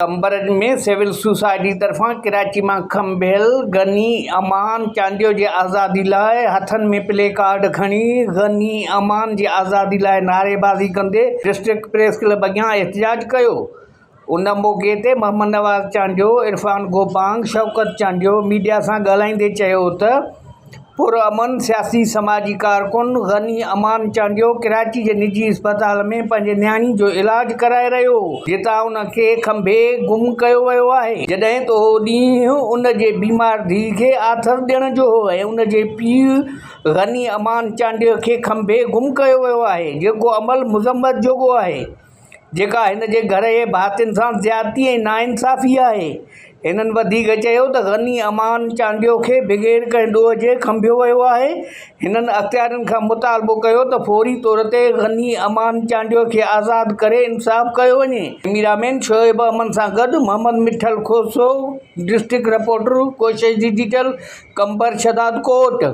कंबरज में civil society तरफा कराची में खंबेल गनी अमान चांडियो जे आज़ादी लाए हथन में प्ले कार्ड खणी गनी अमान जी आज़ादी लाए नारेबाजी कंदे डिस्ट्रिक्ट प्रेस क्लब अॻियां एहतजाज कयो। उन मौके ते मोहम्मद नवाज़ चांडियो, इरफान गोपांग, शौकत चांडियो मीडिया सां ॻाल्हाईंदे चयो त पुरअमन सियासी समाजी कारकुन गनी अमान चांडियो कराची के निजी अस्पताल में पंहिंजे न्याणी जो इलाज कराए रहियो हो, जितां उनखे खंभे गुम कयो वियो आहे। जॾहिं त उहो ॾींहुं उन जे बीमार धीउ खे आथर ॾियण जो हो ऐं उन जे पीउ गनी अमान चांडियो खे खंभे गुम कयो वियो आहे, जेको अमल मुज़म्मत जोॻो आहे, जेका हिन जे घर जे भातियुनि सां ज़्यादती ऐं नाइंसाफ़ी आहे। हिननि वधीक चयो त गनी अमान चांडियो खे बग़ैर कंहिं ॾोह जे खंभियो वियो आहे। हिननि अख़्तियारनि खां मुतालबो कयो त फौरी तौर ते गनी अमान चांडियो खे आज़ादु करे इंसाफ़ कयो वञे। कैमरामैन शोएब अमन सां गॾु मोहम्मद मिठल खोसो, डिस्ट्रिक्ट रिपोर्टर कोशिश डिजिटल, कंबर शदाद कोट।